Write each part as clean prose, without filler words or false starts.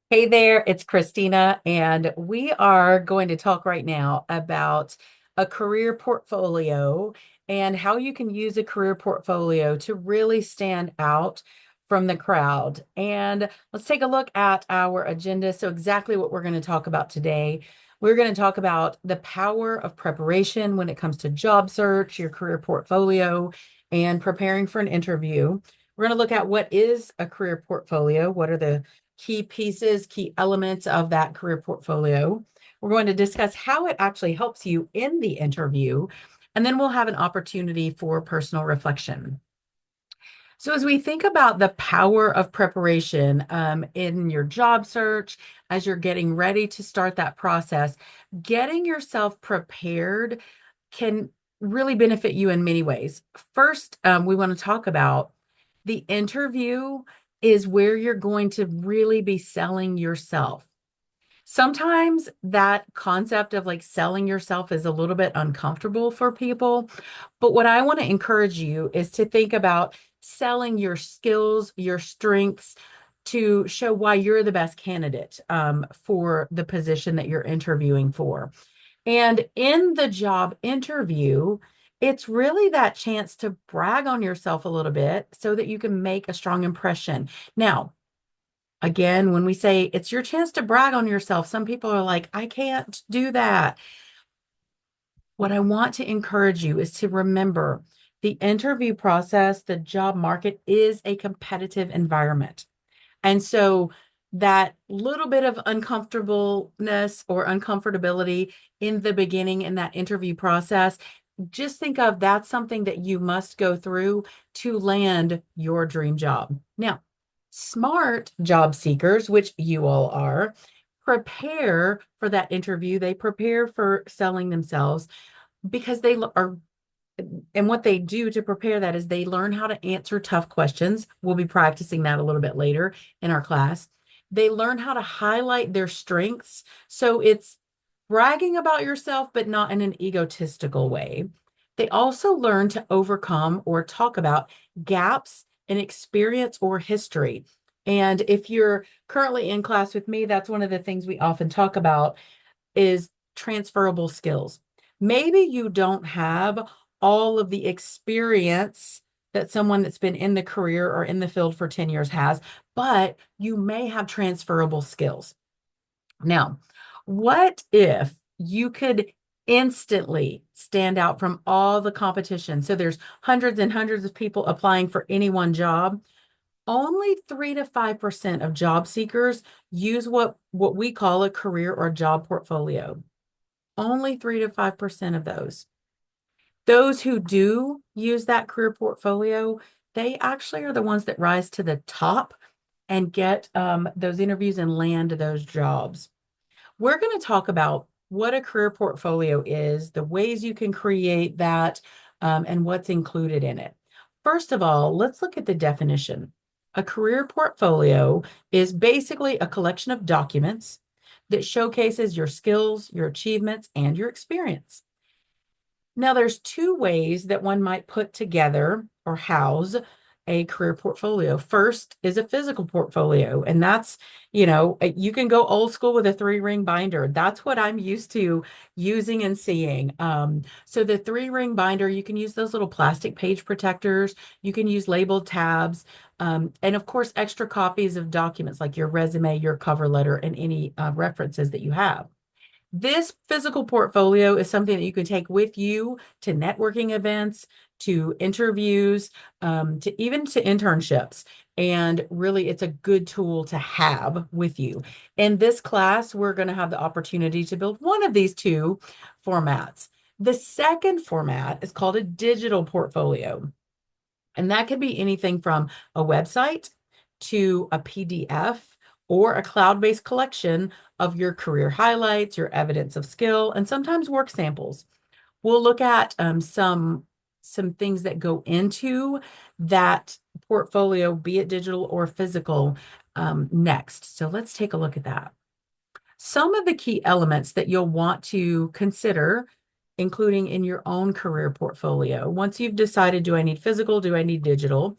Hey there, it's Christina, and we are going to talk right now about a career portfolio and how you can use a career portfolio to really stand out from the crowd. And let's take a look at our agenda. So, exactly what we're going to talk about today. We're going to talk about the power of preparation when it comes to job search, your career portfolio, and preparing for an interview. We're going to look at what is a career portfolio, what are the key pieces, key elements of that career portfolio. We're going to discuss how it actually helps you in the interview, and then we'll have an opportunity for personal reflection. So, as we think about the power of preparation in your job search, as you're getting ready to start that process, getting yourself prepared can really benefit you in many ways. First, we want to talk about the interview is where you're going to really be selling yourself. Sometimes that concept of like selling yourself is a little bit uncomfortable for people. But what I want to encourage you is to think about selling your skills, your strengths to show why you're the best candidate for the position that you're interviewing for. And in the job interview, it's really that chance to brag on yourself a little bit so that you can make a strong impression. Now, again, when we say it's your chance to brag on yourself, some people are like, I can't do that. What I want to encourage you is to remember the interview process, the job market is a competitive environment. And so that little bit of uncomfortableness or uncomfortability in the beginning in that interview process, just think of that's something that you must go through to land your dream job. Now, smart job seekers, which you all are, prepare for that interview. They prepare for selling themselves because they are, and what they do to prepare that is they learn how to answer tough questions. We'll be practicing that a little bit later in our class. They learn how to highlight their strengths. So it's bragging about yourself, but not in an egotistical way. They also learn to overcome or talk about gaps in experience or history. And if you're currently in class with me, that's one of the things we often talk about is transferable skills. Maybe you don't have all of the experience that someone that's been in the career or in the field for 10 years has, but you may have transferable skills. Now, what if you could instantly stand out from all the competition? So there's hundreds and hundreds of people applying for any one job. Only 3 to 5% of job seekers use what we call a career or job portfolio. Only 3 to 5% of those. Those who do use that career portfolio, they actually are the ones that rise to the top and get those interviews and land those jobs. We're going to talk about what a career portfolio is, the ways you can create that, and what's included in it. First of all, let's look at the definition. A career portfolio is basically a collection of documents that showcases your skills, your achievements, and your experience. Now, there's two ways that one might put together or house a career portfolio. First is a physical portfolio, and that's, you can go old school with a three-ring binder. That's what I'm used to using and seeing. So the three-ring binder, you can use those little plastic page protectors. You can use labeled tabs, and of course, extra copies of documents like your resume, your cover letter, and any references that you have. This physical portfolio is something that you can take with you to networking events, to interviews, to even to internships. And really, it's a good tool to have with you. In this class, we're going to have the opportunity to build one of these two formats. The second format is called a digital portfolio. And that could be anything from a website to a PDF or a cloud-based collection of your career highlights, your evidence of skill, and sometimes work samples. We'll look at some things that go into that portfolio, be it digital or physical, next. So let's take a look at that. Some of the key elements that you'll want to consider, including in your own career portfolio, once you've decided, do I need physical, do I need digital?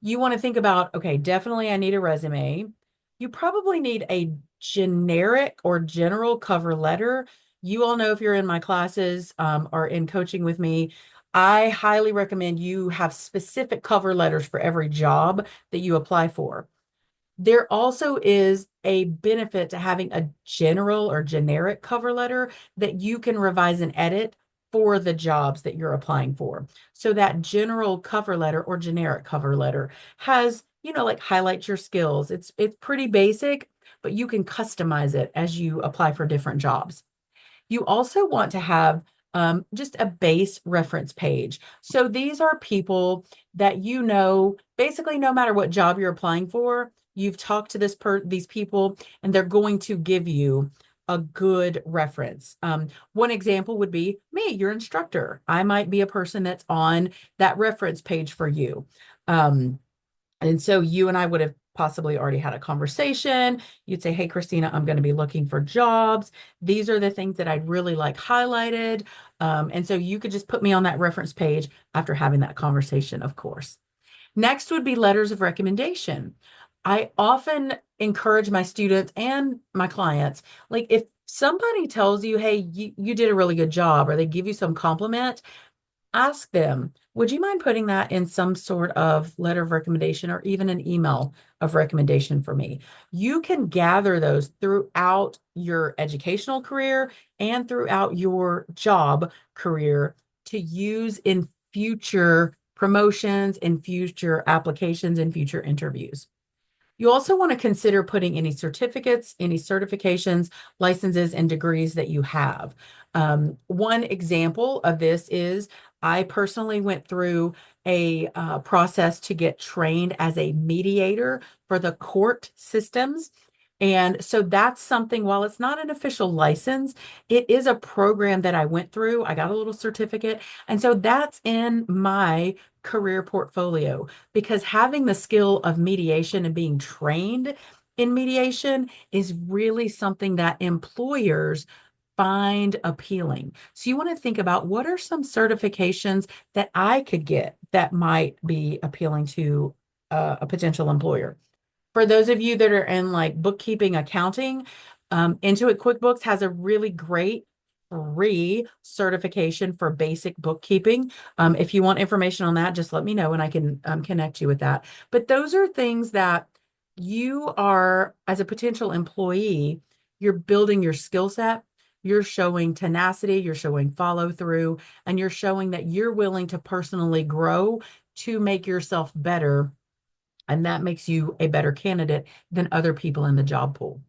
You want to think about, okay, definitely I need a resume. You probably need a generic or general cover letter. You all know if you're in my classes or in coaching with me, I highly recommend you have specific cover letters for every job that you apply for. There also is a benefit to having a general or generic cover letter that you can revise and edit for the jobs that you're applying for. So that general cover letter or generic cover letter has, like highlights your skills. It's pretty basic, but you can customize it as you apply for different jobs. You also want to have just a base reference page. So these are people that basically no matter what job you're applying for, you've talked to these people, and they're going to give you a good reference. One example would be me, your instructor. I might be a person that's on that reference page for you. Um, and so you and I would have possibly already had a conversation. You'd say, "Hey, Christina, I'm going to be looking for jobs. These are the things that I'd really like highlighted." And so you could just put me on that reference page after having that conversation, of course. Next would be letters of recommendation. I often encourage my students and my clients, like if somebody tells you, "Hey, you did a really good job," or they give you some compliment, ask them, would you mind putting that in some sort of letter of recommendation or even an email of recommendation for me? You can gather those throughout your educational career and throughout your job career to use in future promotions, in future applications, in future interviews. You also want to consider putting any certificates, any certifications, licenses, and degrees that you have. One example of this is I personally went through a process to get trained as a mediator for the court systems. And so that's something, while it's not an official license, it is a program that I went through. I got a little certificate. And so that's in my career portfolio because having the skill of mediation and being trained in mediation is really something that employers find appealing. So you want to think about what are some certifications that I could get that might be appealing to a potential employer. For those of you that are in like bookkeeping, accounting, Intuit QuickBooks has a really great free certification for basic bookkeeping. If you want information on that, just let me know and I can connect you with that. But those are things that you are, as a potential employee, you're building your skill set. You're showing tenacity, you're showing follow through, and you're showing that you're willing to personally grow to make yourself better, and that makes you a better candidate than other people in the job pool.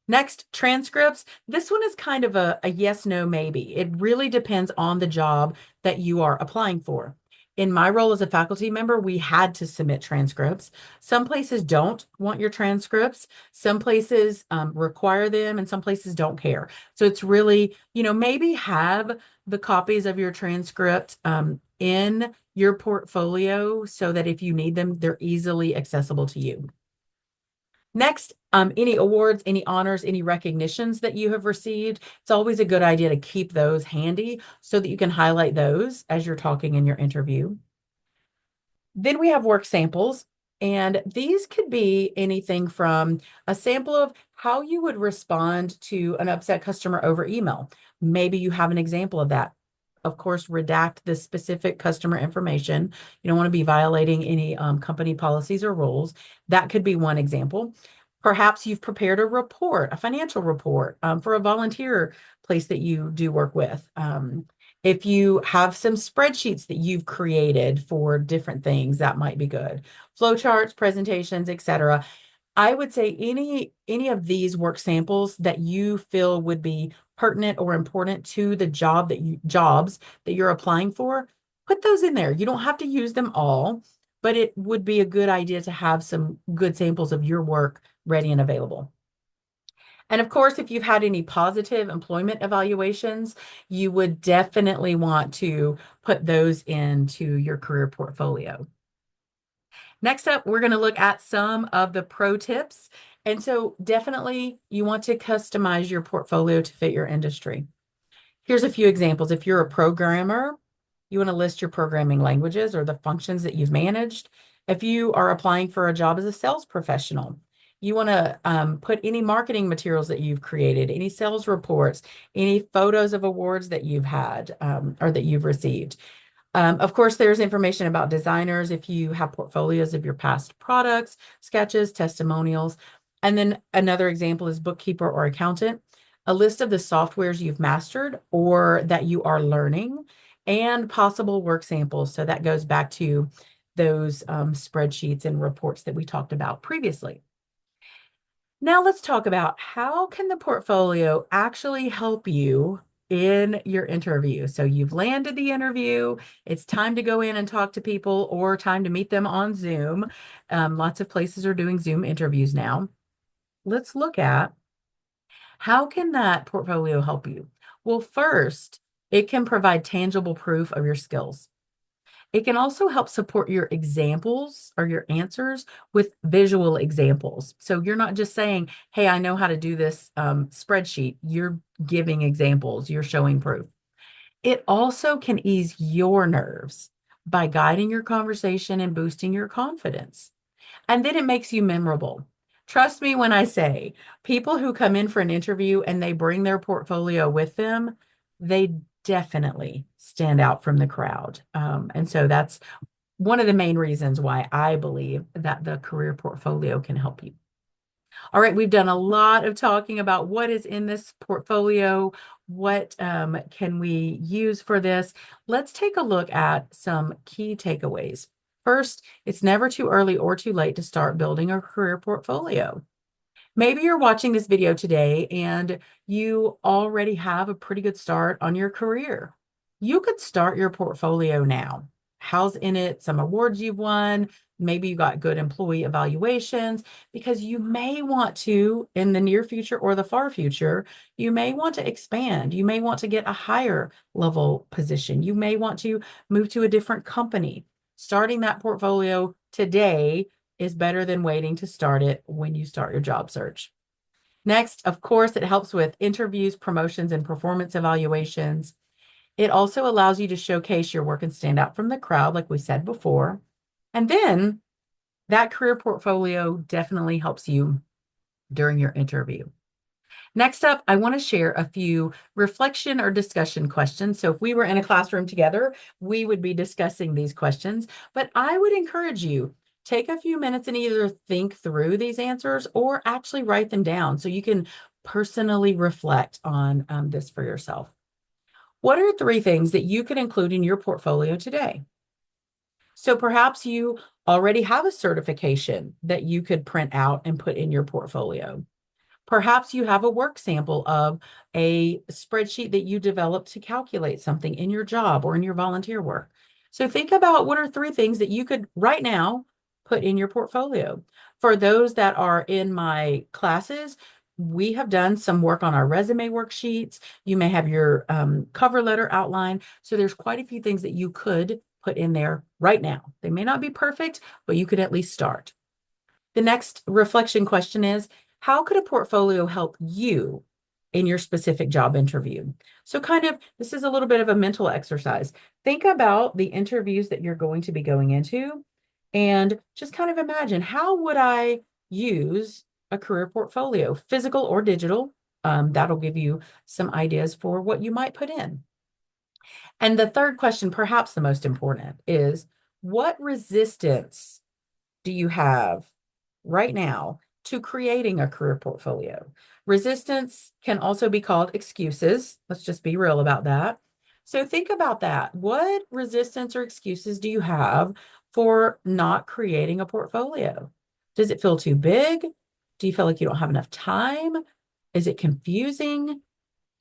Next, transcripts. This one is kind of a yes, no, maybe. It really depends on the job that you are applying for. In my role as a faculty member, we had to submit transcripts. Some places don't want your transcripts. Some places require them, and some places don't care. So it's really, maybe have the copies of your transcript in your portfolio so that if you need them, they're easily accessible to you. Next, any awards, any honors, any recognitions that you have received, it's always a good idea to keep those handy so that you can highlight those as you're talking in your interview. Then we have work samples, and these could be anything from a sample of how you would respond to an upset customer over email. Maybe you have an example of that. Of course, redact the specific customer information. You don't want to be violating any company policies or rules. That could be one example. Perhaps you've prepared a report, a financial report for a volunteer place that you do work with. If you have some spreadsheets that you've created for different things, that might be good. Flowcharts, presentations, etc. I would say any of these work samples that you feel would be pertinent or important to the jobs that you're applying for, put those in there. You don't have to use them all, but it would be a good idea to have some good samples of your work ready and available. And of course, if you've had any positive employment evaluations, you would definitely want to put those into your career portfolio. Next up, we're going to look at some of the pro tips. And so definitely you want to customize your portfolio to fit your industry. Here's a few examples. If you're a programmer, you want to list your programming languages or the functions that you've managed. If you are applying for a job as a sales professional, You want to put any marketing materials that you've created, any sales reports, any photos of awards that you've had or that you've received. Of course, there's information about designers if you have portfolios of your past products, sketches, testimonials. And then another example is bookkeeper or accountant, a list of the softwares you've mastered or that you are learning, and possible work samples. So that goes back to those spreadsheets and reports that we talked about previously. Now let's talk about how can the portfolio actually help you in your interview. So you've landed the interview, it's time to go in and talk to people or time to meet them on Zoom. Lots of places are doing Zoom interviews now. Let's look at how can that portfolio help you? Well, first, it can provide tangible proof of your skills. It can also help support your examples or your answers with visual examples. So you're not just saying, hey, I know how to do this spreadsheet. You're giving examples, you're showing proof. It also can ease your nerves by guiding your conversation and boosting your confidence. And then it makes you memorable. Trust me when I say people who come in for an interview and they bring their portfolio with them, they definitely stand out from the crowd. And so that's one of the main reasons why I believe that the career portfolio can help you. All right, we've done a lot of talking about what is in this portfolio, what can we use for this. Let's take a look at some key takeaways. First, it's never too early or too late to start building a career portfolio. Maybe you're watching this video today and you already have a pretty good start on your career. You could start your portfolio now. How's in it? Some awards you've won. Maybe you got good employee evaluations because you may want to, in the near future or the far future, you may want to expand. You may want to get a higher level position. You may want to move to a different company. Starting that portfolio today is better than waiting to start it when you start your job search. Next, of course, it helps with interviews, promotions, and performance evaluations. It also allows you to showcase your work and stand out from the crowd, like we said before. And then that career portfolio definitely helps you during your interview. Next up, I want to share a few reflection or discussion questions. So if we were in a classroom together, we would be discussing these questions, but I would encourage you, take a few minutes and either think through these answers or actually write them down so you can personally reflect on this for yourself. What are 3 things that you could include in your portfolio today? So perhaps you already have a certification that you could print out and put in your portfolio. Perhaps you have a work sample of a spreadsheet that you developed to calculate something in your job or in your volunteer work. So think about what are 3 things that you could right now put in your portfolio. For those that are in my classes, we have done some work on our resume worksheets. You may have your cover letter outline. So there's quite a few things that you could put in there right now. They may not be perfect, but you could at least start. The next reflection question is, how could a portfolio help you in your specific job interview? So this is a little bit of a mental exercise. Think about the interviews that you're going to be going into and just kind of imagine, how would I use a career portfolio, physical or digital? That'll give you some ideas for what you might put in. And the third question, perhaps the most important, is what resistance do you have right now to creating a career portfolio? Resistance can also be called excuses. Let's just be real about that. So think about that. What resistance or excuses do you have for not creating a portfolio? Does it feel too big? Do you feel like you don't have enough time? Is it confusing?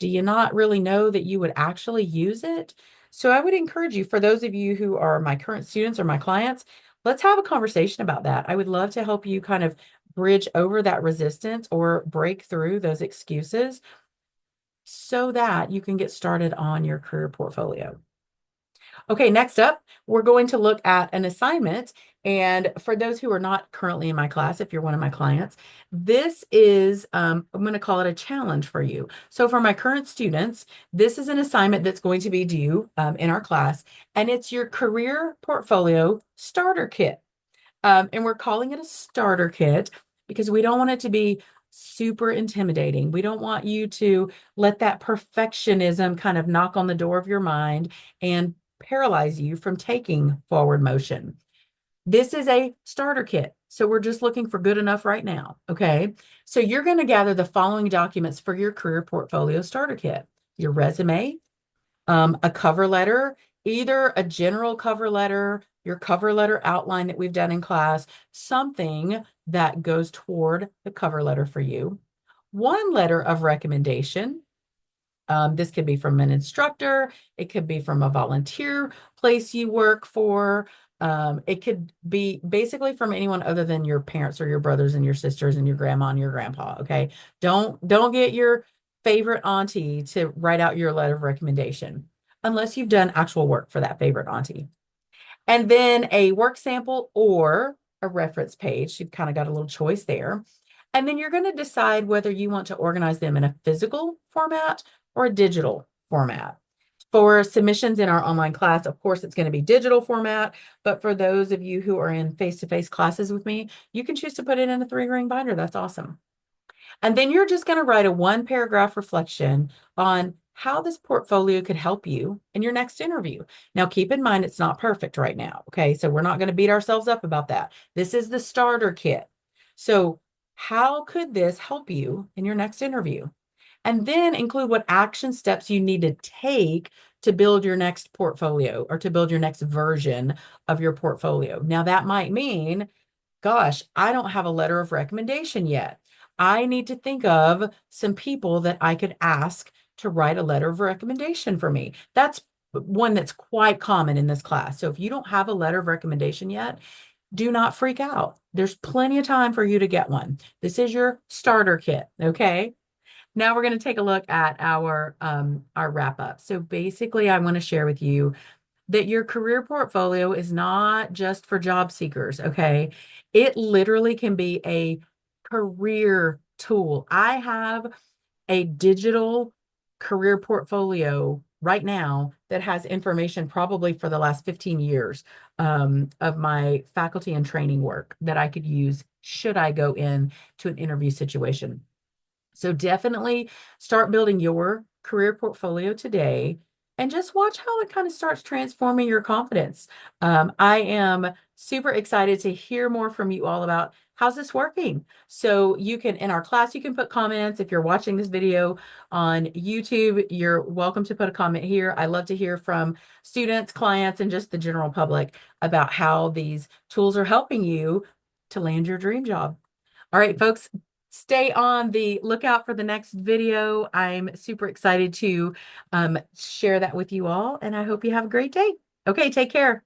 Do you not really know that you would actually use it? So I would encourage you, for those of you who are my current students or my clients, let's have a conversation about that. I would love to help you kind of bridge over that resistance or break through those excuses so that you can get started on your career portfolio. Okay, next up, we're going to look at an assignment. And for those who are not currently in my class, if you're one of my clients, this is, I'm going to call it a challenge for you. So for my current students, this is an assignment that's going to be due in our class, and it's your career portfolio starter kit. And we're calling it a starter kit because we don't want it to be super intimidating. We don't want you to let that perfectionism kind of knock on the door of your mind and paralyze you from taking forward motion. This is a starter kit. So we're just looking for good enough right now. Okay. So you're going to gather the following documents for your career portfolio starter kit: your resume, a cover letter, either a general cover letter, your cover letter outline that we've done in class, something that goes toward the cover letter for you, one letter of recommendation. This could be from an instructor. It could be from a volunteer place you work for. It could be basically from anyone other than your parents or your brothers and your sisters and your grandma and your grandpa. Okay. Don't get your favorite auntie to write out your letter of recommendation unless you've done actual work for that favorite auntie. And then a work sample or a reference page. You've kind of got a little choice there. And then you're going to decide whether you want to organize them in a physical format or a digital format. For submissions in our online class, of course, it's going to be digital format. But for those of you who are in face-to-face classes with me, you can choose to put it in a 3-ring binder. That's awesome. And then you're just going to write a 1-paragraph reflection on how this portfolio could help you in your next interview. Now, keep in mind, it's not perfect right now. Okay. So we're not going to beat ourselves up about that. This is the starter kit. So how could this help you in your next interview? And then include what action steps you need to take to build your next portfolio or to build your next version of your portfolio. Now, that might mean, gosh, I don't have a letter of recommendation yet. I need to think of some people that I could ask to write a letter of recommendation for me. That's one that's quite common in this class. So if you don't have a letter of recommendation yet, do not freak out. There's plenty of time for you to get one. This is your starter kit, okay? Now we're going to take a look at our wrap up. So basically, I want to share with you that your career portfolio is not just for job seekers, okay? It literally can be a career tool. I have a digital career portfolio right now that has information probably for the last 15 years of my faculty and training work that I could use should I go in to an interview situation. So definitely start building your career portfolio today and just watch how it kind of starts transforming your confidence. I am super excited to hear more from you all about how's this working. So you can, in our class, you can put comments. If you're watching this video on YouTube, you're welcome to put a comment here. I love to hear from students, clients, and just the general public about how these tools are helping you to land your dream job. All right, folks, stay on the lookout for the next video. I'm super excited to share that with you all, and I hope you have a great day. Okay, take care.